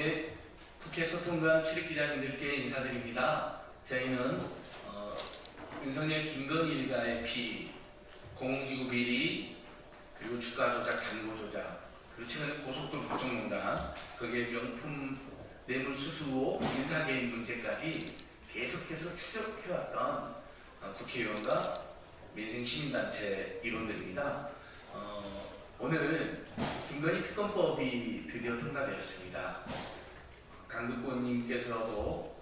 예, 국회 소통관 출입기자님들께 인사드립니다. 저희는 윤석열 김건희 일가의 비리, 공공지구 비리, 그리고 주가 조작, 잔고 조작, 그리고 최근에 고속도로 부정농단, 거기에 명품 뇌물 수수 의혹, 인사개입 문제까지 계속해서 추적해왔던 국회의원과 민생시민단체 이론들입니다. 오늘 김건희 특검법이 드디어 통과되었습니다. 강두권님께서도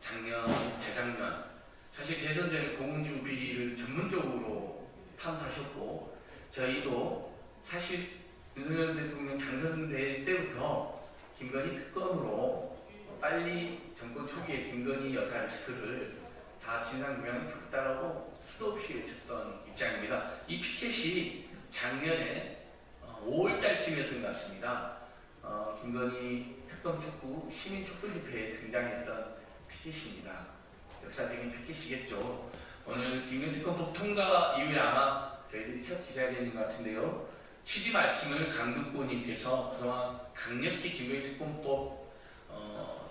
작년, 재작년 사실 대선 전에 공공지구 비리를 전문적으로 탐사하셨고, 저희도 사실 윤석열 대통령 당선될 때부터 김건희 특검으로 빨리 정권 초기에 김건희 여사 리스크를 다 진상규명이 좋다라고 수도 없이 외쳤던 입장입니다. 이 피켓이 작년에 5월달쯤이었던 것 같습니다. 김건희 특검 촉구, 시민 촛불 집회에 등장했던 피켓입니다. 역사적인 피켓이겠죠. 오늘 김건희 특검법 통과 이후에 아마 저희들이 첫 기자회견인 것 같은데요. 취지 말씀을 강두권님께서 그동안 강력히 김건희 특검법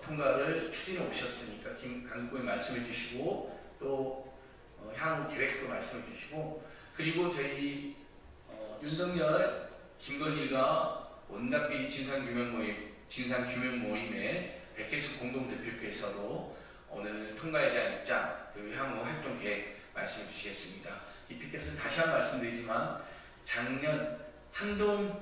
통과를 추진해 오셨으니까 강두권님 말씀해 주시고, 또 향후 계획도 말씀해 주시고, 그리고 저희 윤석열 김건희가 온갖 비리 진상규명 모임의 백혜숙 공동대표께서도 오늘 통과에 대한 입장, 그리고 향후 활동 계획 말씀해 주시겠습니다. 이 피켓은 다시 한번 말씀드리지만, 작년 한동훈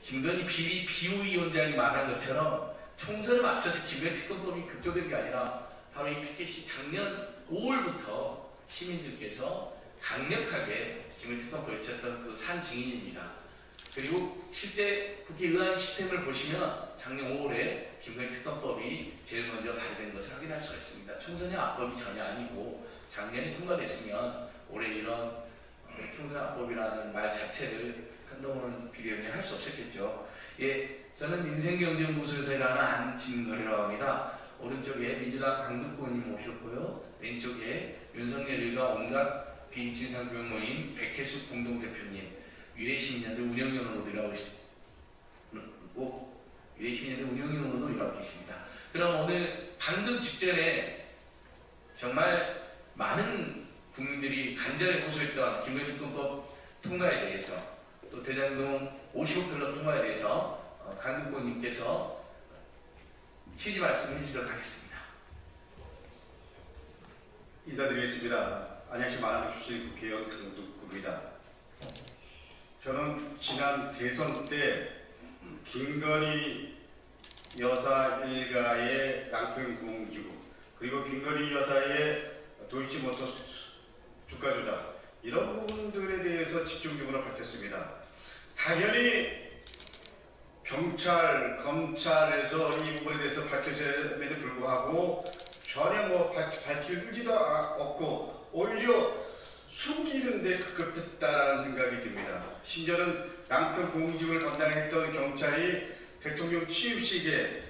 김건희 비리 비호위원장이 말한 것처럼 총선을 맞춰서 김건희 특검법이 급조된 게 아니라 바로 이 피켓이 작년 5월부터 시민들께서 강력하게 김건희 특검법을 외쳤던 그 산 증인입니다. 그리고 실제 국회 의안 시스템을 보시면 작년 5월에 김건희 특검법이 제일 먼저 발의된 것을 확인할 수가 있습니다. 총선의 앞법이 전혀 아니고 작년에 통과됐으면 올해 이런 총선 앞법이라는 말 자체를 한동훈 비대위원장이 할 수 없었겠죠. 예, 저는 민생경제연구소에서 일하는 안진걸이라고 합니다. 오른쪽에 민주당 강두권님 오셨고요. 왼쪽에 윤석열 일가 온갖 비리 진상규명 모임 백혜숙 공동대표님, 위례시민연대 운영위원으로도 일하고 있습니다. 위례시민연대 운영위원으로도 일하고 계십니다. 그럼 오늘 방금 직전에 정말 많은 국민들이 간절히 호소했던 김건희 특검법 통과에 대해서, 또 대장동 50억 클럽 통과에 대해서 강두권님께서 취지 말씀해 주시도록 하겠습니다. 인사드리겠습니다. 안양시 마라미 출신 국회의원 강두권입니다. 저는 지난 대선 때 김건희 여사 일가의 양평 공공지구, 그리고 김건희 여사의 도이치모터스 주가 조작, 이런 부분들에 대해서 집중적으로 밝혔습니다. 당연히 경찰, 검찰에서 이 부분에 대해서 밝혀짐에도 불구하고 전혀 밝힐 의지도 없고 오히려 숨기는 데 급급했다라는 생각이 듭니다. 심지어는 양평 공공지구를 담당했던 경찰이 대통령 취임식에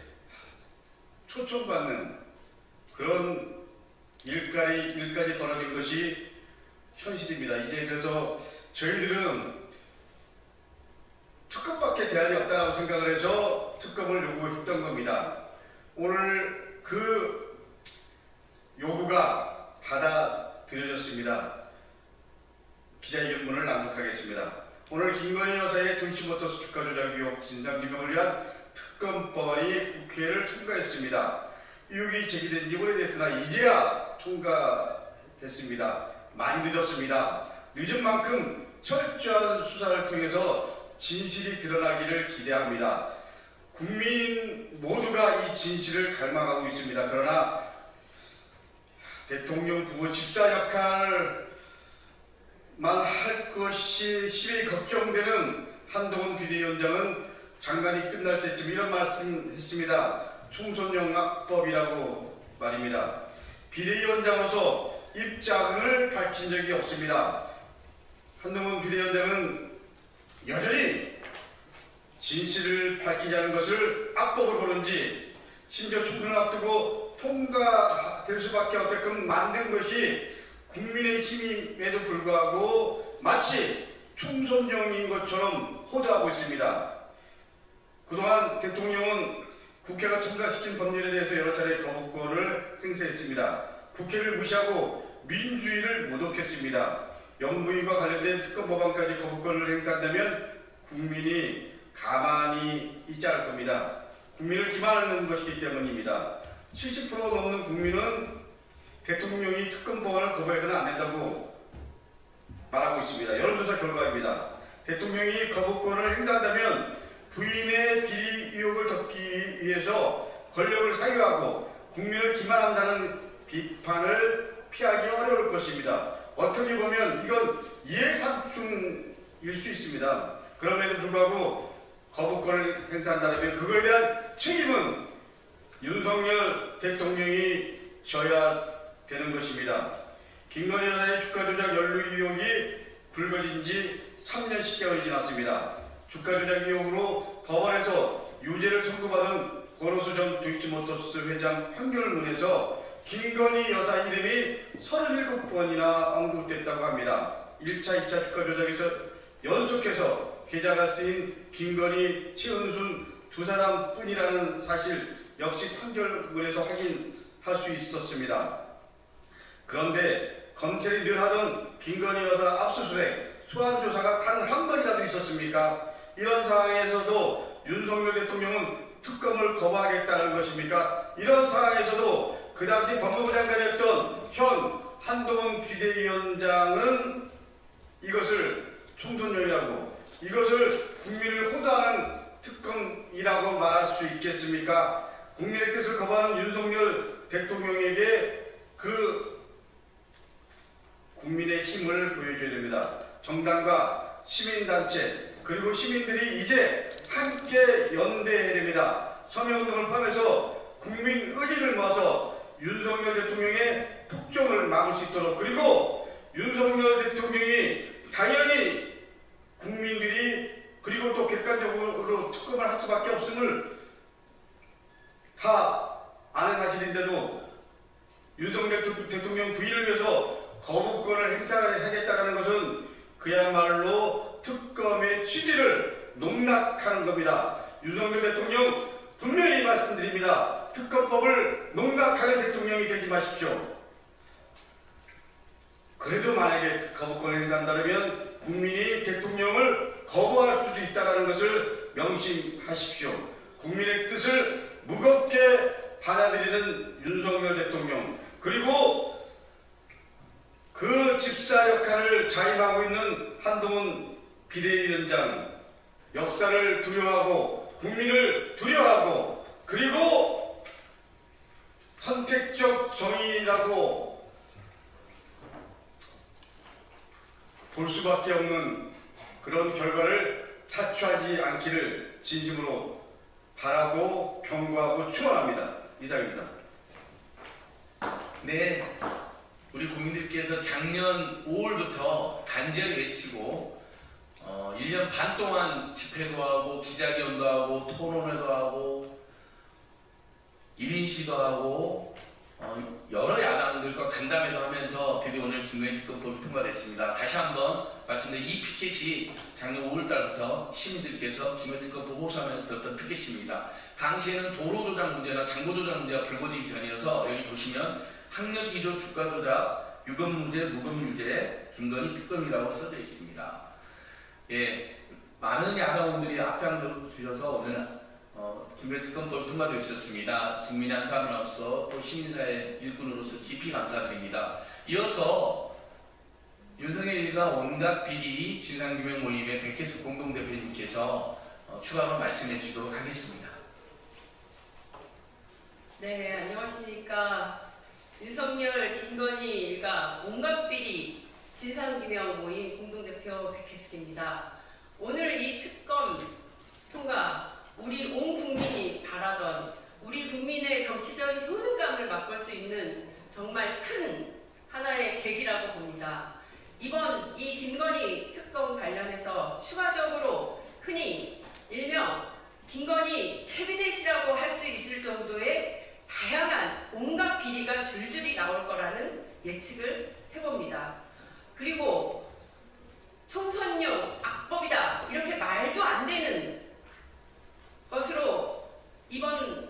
초청받는 그런 일까지 벌어진 것이 현실입니다. 이제 그래서 저희들은 특검밖에 대안이 없다고 생각을 해서 특검을 요구했던 겁니다. 오늘 그 요구가 받아들여졌습니다. 기자회견문을 낭독하겠습니다. 오늘 김건희 여사의 도이치모터스 주가 조작 의혹 진상규명을 위한 특검법안이 국회를 통과했습니다. 의혹이 제기된 지 오래됐으나 이제야 통과됐습니다. 많이 늦었습니다. 늦은 만큼 철저한 수사를 통해서 진실이 드러나기를 기대합니다. 국민 모두가 이 진실을 갈망하고 있습니다. 그러나 대통령 부부 집사 역할만 할 것이 심히 걱정되는 한동훈 비대위원장은 장관이 끝날 때쯤 이런 말씀했습니다. 총선용 악법이라고 말입니다. 비대위원장으로서 입장을 밝힌 적이 없습니다. 한동훈 비대위원장은 여전히 진실을 밝히자는 것을 악법으로 보는지, 심지어 총선을 앞두고 통과될 수밖에 없게끔 만든 것이 국민의힘임에도 불구하고 마치 총선용인 것처럼 호도하고 있습니다. 그동안 대통령은 국회가 통과시킨 법률에 대해서 여러 차례 거부권을 행사했습니다. 국회를 무시하고 민주주의를 모독했습니다. 영부인과 관련된 특검 법안까지 거부권을 행사한다면 국민이 가만히 있지 않을 겁니다. 국민을 기만하는 것이기 때문입니다. 70% 넘는 국민은 대통령이 특검 법안을 거부해서는 안 된다고 말하고 있습니다. 여론조사 결과입니다. 대통령이 거부권을 행사한다면 부인의 비리 의혹을 덮기 위해서 권력을 사유하고 국민을 기만한다는 비판을 피하기 어려울 것입니다. 어떻게 보면 이건 이해상충일 수 있습니다. 그럼에도 불구하고 거부권을 행사한다면 그거에 대한 책임은 윤석열 대통령이 져야 되는 것입니다. 김건희 여사의 주가 조작 연루 의혹이 불거진 지 3년 10개월이 지났습니다. 주가 조작 의혹으로 법원에서 유죄를 선고받은 권오수 전 도이치모터스 회장 판결문에서 김건희 여사 이름이 37번이나 언급됐다고 합니다. 1차, 2차 주가 조작에서 연속해서 계좌가 쓰인 김건희, 최은순 두 사람뿐이라는 사실 역시 판결문에서 확인할 수 있었습니다. 그런데 검찰이 늘 하던 김건희 여사 압수수색, 소환조사가 단 한 번이라도 있었습니까? 이런 상황에서도 윤석열 대통령은 특검을 거부하겠다는 것입니까? 이런 상황에서도 그 당시 법무부 장관이었던 현 한동훈 비대위원장은 이것을 총선용이라고, 이것을 국민을 호도하는 특검이라고 말할 수 있겠습니까? 국민의 뜻을 거부하는 윤석열 대통령에게 그 국민의 힘을 보여줘야 됩니다. 정당과 시민단체 그리고 시민들이 이제 함께 연대해야 됩니다. 서명운동을 포함해서 국민 의지를 모아서 윤석열 대통령의 폭정을 막을 수 있도록, 그리고 윤석열 대통령이 당연히 국민들이 그리고 또 객관적으로 특검을 할 수밖에 없음을 다 아는 사실인데도 윤석열 대통령 부인을 위해서 거부권을 행사하겠다는 것은 그야말로 특검의 취지를 농락하는 겁니다. 윤석열 대통령 분명히 말씀드립니다. 특검법을 농락하는 대통령이 되지 마십시오. 그래도 만약에 거부권을 행사한다면 국민이 대통령을 거부할 수도 있다는 것을 명심하십시오. 국민의 뜻을 무겁게 받아들이는 윤석열 대통령, 그리고 그 집사 역할을 자임하고 있는 한동훈 비대위원장, 역사를 두려워하고 국민을 두려워하고 그리고 선택적 정의라고 볼 수밖에 없는 그런 결과를 자초하지 않기를 진심으로 바라고 경고하고 축원합니다. 이상입니다. 네, 우리 국민들께서 작년 5월부터 간절히 외치고 1년 반 동안 집회도 하고 기자회견도 하고 토론회도 하고 1인시도 하고 여러 야당들과 간담회도 하면서 드디어 오늘 김건희 특검법이 통과됐습니다. 다시 한번 말씀드린 이 피켓이 작년 5월달부터 시민들께서 김건희 특검법 호소하면서 들었던 피켓입니다. 당시에는 도로 조작 문제나 장고 조작 문제가 불거지기 전이어서 여기 보시면 학력 1호 주가 조작, 유검무죄, 무검유죄, 김건희 특검이라고 써져 있습니다. 예, 많은 야당원들이 앞장서주셔서 오늘 김건희 특검법이 통과되어 있었습니다. 국민의 한 사람으로서 또 시민사회 일꾼으로서 깊이 감사드립니다. 이어서 윤석열 일가 온갖 비리 진상규명 모임의 백혜숙 공동대표님께서 추가로 말씀해 주도록 하겠습니다. 네, 안녕하십니까. 윤석열, 김건희 일가 온갖 비리 진상규명 모임 공동대표 백혜숙입니다. 오늘 이 특검 통과, 우리 온 국민이 바라던 우리 국민의 정치적 효능감을 맛볼 수 있는 정말 큰 하나의 계기라고 봅니다. 이번 이 김건희 특검 관련해서 추가적으로 흔히 일명 김건희 캐비넷이라고 할 수 있을 정도의 다양한 온갖 비리가 줄줄이 나올 거라는 예측을 해봅니다. 그리고 총선용 악법이다 이렇게 말도 안 되는 것으로 이번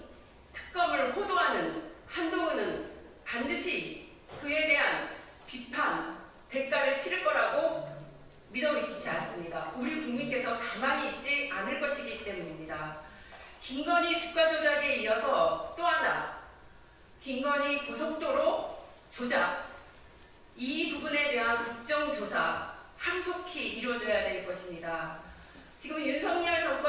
조작, 이 부분에 대한 국정조사 하루속히 이루어져야 될 것입니다. 지금 윤석열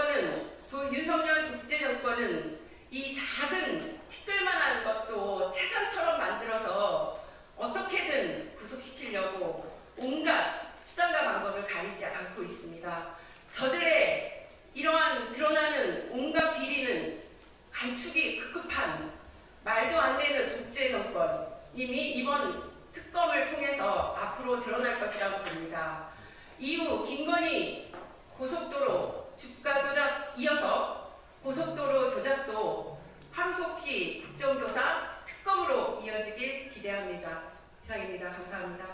독재 정권은 이 작은 티끌만한 것도 태산처럼 만들어서 어떻게든 구속시키려고 온갖 수단과 방법을 가리지 않고 있습니다. 저들의 이러한 드러나는 온갖 비리는 감축이 급급한 말도 안 되는 독재 정권님이 이번 특검을 통해서 앞으로 드러날 것이라고 봅니다. 이후 김건희 고속도로 주가 조작 이어서 고속도로 조작도 하루속히 국정조사 특검으로 이어지길 기대합니다. 이상입니다. 감사합니다.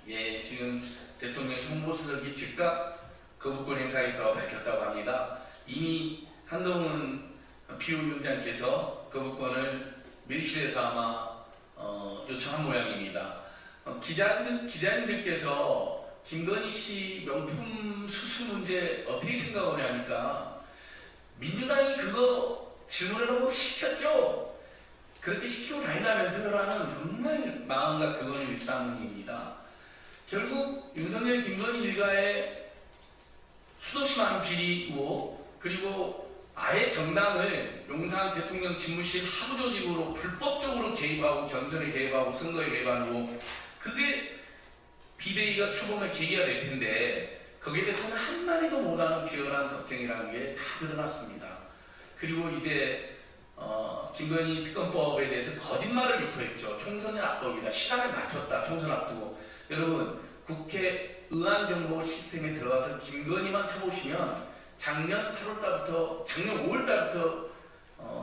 예, 지금 대통령 홍보수석이 즉각 거부권 행사했다고 밝혔다고 합니다. 이미 한동훈 비호위원장께서 거부권을 밀실에서 아마 요청한 모양입니다. 기자님들께서 김건희 씨 명품 수수 문제 어떻게 생각을 하니까 민주당이 그거 질문하라고 시켰죠? 그렇게 시키고 다닌다면서라는 정말 마음과 그거는 일상입니다. 결국 윤석열 김건희 일가의 수없이 많은 비리 의혹, 그리고 아예 정당을 용산 대통령 집무실 하부 조직으로 불법적으로 개입하고 경선에 개입하고 선거에 개입하고, 그게 비대위가 출범의 계기가 될 텐데 거기에 대해서는 한마디도 못하는 비열한 걱정이라는 게 다 드러났습니다. 그리고 이제 김건희 특검법에 대해서 거짓말을 유포했죠. 총선을 앞두기다. 시간을 맞췄다. 총선 앞두고. 여러분, 국회 의안정보 시스템에 들어가서 김건희만 쳐보시면 작년 5월달부터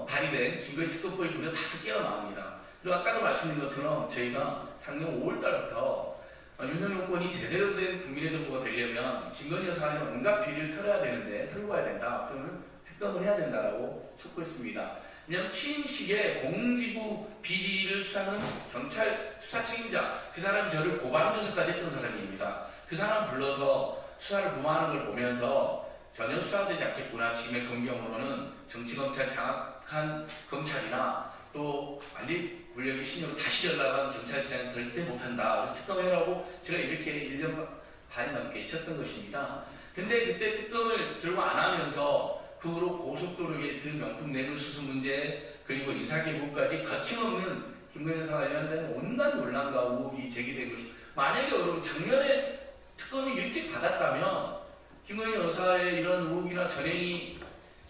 발의된 김건희 특검법이 무려 5개가 나옵니다. 그리고 아까도 말씀드린 것처럼 저희가 작년 5월달부터 윤석열 정권이 제대로 된 국민의 정부가 되려면 김건희 여사는 온갖 비리를 털어야 되는데, 털고 가야 된다. 그러면 특검을 해야 된다라고 촉구했습니다. 왜냐하면 취임식에 공직구 비리를 수사하는 경찰 수사 책임자, 그 사람이 저를 고발 조사까지 했던 사람입니다. 그 사람 불러서 수사를 무마하는 걸 보면서 전혀 수사되지 않겠구나. 지금의 검경으로는 정치검찰 장악한 검찰이나 또 완전히 권력의 신여로 다시 연락한 경찰 입장에서 절대 못한다. 그래서 특검해라고 제가 이렇게 1년 반이 넘게 있었던 것입니다. 근데 그때 특검을 결국 안 하면서 그 후로 고속도로의 그 명품 뇌물수수 문제, 그리고 인사개국까지 거침없는 김건희 여사 관련된 온갖 논란과 의혹이 제기되고 있습니다. 만약에 여러분 작년에 특검이 일찍 받았다면 김건희 여사의 이런 의혹이나 전행이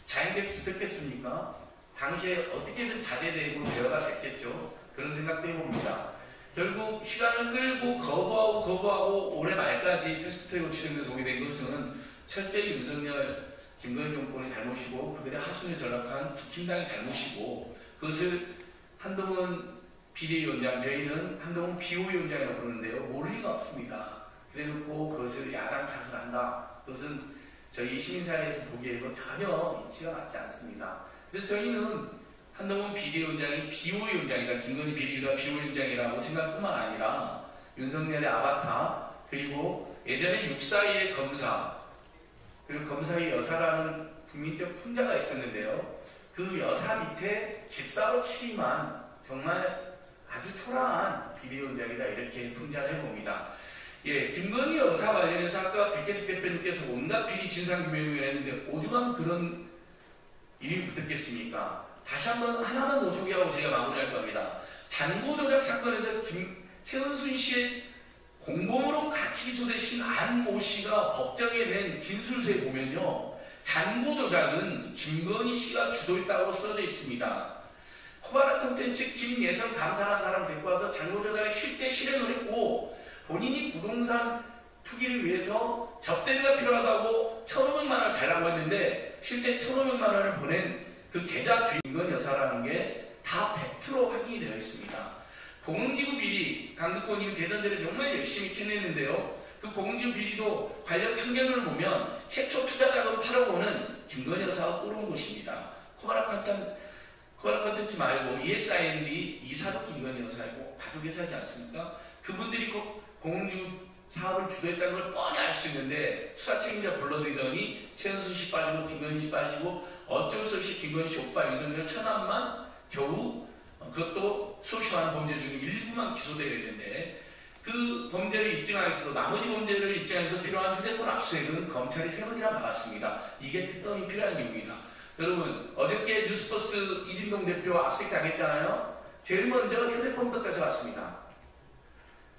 자행될 수 있었겠습니까? 당시에 어떻게든 자제되고 제어가 됐겠죠. 그런 생각도 해봅니다. 결국 시간을 끌고 거부하고 올해 말까지 패스트트랙으로 진행돼서 오게 된 것은 철저히 윤석열 김건희 정권의 잘못이고 그들의 하순에 전락한 국힘당의 잘못이고, 그것을 한동훈 비대위원장, 저희는 한동훈 비호위원장이라고 부르는데요, 모를 리가 없습니다. 그래놓고 그것을 야당 탓을 한다. 그것은 저희 시민사회에서 보기에도 전혀 이치가 맞지 않습니다. 그래서 저희는 한동훈 비대위원장이 비호위원장이다, 김건희 비리가 비호위원장이라고 생각뿐만 아니라 윤석열의 아바타, 그리고 예전에 642의 검사, 그리고 검사의 여사라는 국민적 풍자가 있었는데요. 그 여사 밑에 집사로 취임한 정말 아주 초라한 비대위원장이다, 이렇게 풍자를 해봅니다. 예, 김건희 여사 관련해서 아까 백혜숙 대표님께서 온갖 비리 진상규명을 했는데 오죽하면 그런 일이 붙었겠습니까? 다시 한번 하나만 더 소개하고 제가 마무리할 겁니다. 잔고조작 사건에서 최은순 씨의 공범으로 같이 기소되신 안모 씨가 법정에 낸 진술서에 보면요, 잔고조작은 김건희 씨가 주도했다고 써져 있습니다. 코바나 콘텐츠 김예선 감사한 사람 데리고 와서 잔고조작을 실제 실행을 했고, 본인이 부동산 투기를 위해서 접대비가 필요하다고 1,500만 원을 달라고 했는데 실제 1,500만 원을 보낸 그 계좌 주인공 여사라는 게 다 팩트로 확인이 되어 있습니다. 공흥지구 비리, 강두권님 대선제를 정말 열심히 캐냈는데요. 그 공흥지구 비리도 관련 판결을 보면 최초 투자자금 8억 원은 김건희 여사가 꼬른 것입니다. 코바나 컨텐츠 말고 ESIND 이사도 김건희 여사이고 바둑 회사지 않습니까? 그분들이 꼭 공흥지구 사업을 주도했다는 걸 뻔히 알 수 있는데 수사 책임자 불러들이더니 최은순 씨 빠지고 김건희 씨 빠지고 어쩔 수 없이 김건희 씨 오빠 윤석열 처남만 겨우 그것도 수없이 많은 범죄 중에 일부만 기소되게 되는데 그 범죄를 입증하면서도 나머지 범죄를 입증해서 필요한 휴대폰 압수액은 검찰이 3번이나 막았습니다. 이게 특검이 필요한 이유입니다. 여러분 어저께 뉴스버스 이진동 대표 압수액 당했잖아요. 제일 먼저 휴대폰부터 뺏어갔습니다.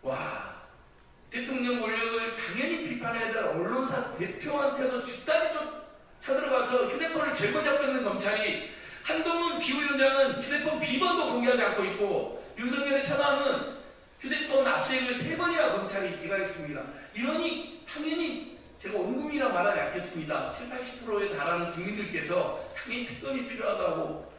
와, 대통령 권력을 당연히 비판해야 될 언론사 대표한테도 집까지 쳐들어가서 휴대폰을 제일 먼저 뺏는 검찰이 한동훈 비후위원장은 휴대폰 비번도 공개하지 않고 있고 윤석열의 처남은 휴대폰 압수액을 3번이나 검찰이 기각했습니다. 이러니 당연히 제가 온국민이라 말하지 않겠습니다. 70, 80%에 달하는 국민들께서 당연히 특검이 필요하다고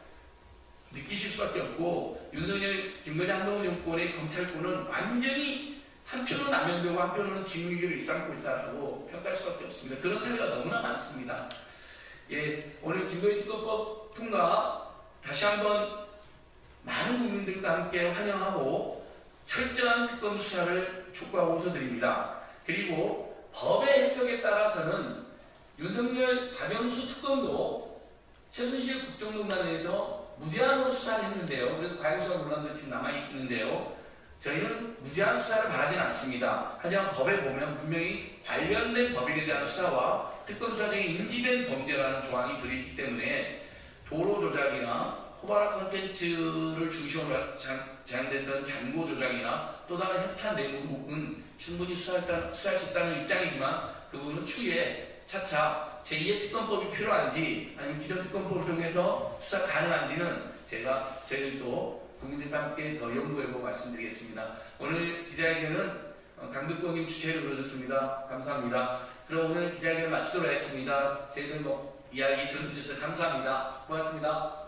느끼실 수밖에 없고 윤석열, 김건희, 한동훈 정권의 검찰권은 완전히 한편은 남용되고 한편은 징후위기를 일삼고 있다고 평가할 수밖에 없습니다. 그런 사례가 너무나 많습니다. 예, 오늘 김건희 특검법 통과 다시 한번 많은 국민들과 함께 환영하고 철저한 특검 수사를 촉구하고 호소드립니다. 그리고 법의 해석에 따라서는 윤석열, 박영수 특검도 최순실 국정농단에서 무제한으로 수사를 했는데요. 그래서 과잉수사 논란도 지금 남아있는데요. 저희는 무제한 수사를 바라지는 않습니다. 하지만 법에 보면 분명히 관련된 법인에 대한 수사와 특검 수사 중에 인지된 범죄라는 조항이 들어있기 때문에 도로 조작이나 호발화 콘텐츠를 중심으로 제한됐던 잔고 조작이나 또 다른 협찬 내용은 충분히 수사할 수 있다는 입장이지만 그 부분은 추후에 차차 제2의 특검법이 필요한지 아니면 기존 특검법을 통해서 수사 가능한지는 저희들도 국민들과 함께 더 연구해보고 말씀드리겠습니다. 오늘 기자회견은 강덕권님 주최로 이루어졌습니다. 감사합니다. 그럼 오늘 기자회견 마치도록 하겠습니다. 저희들 이야기 들어주셔서 감사합니다. 고맙습니다.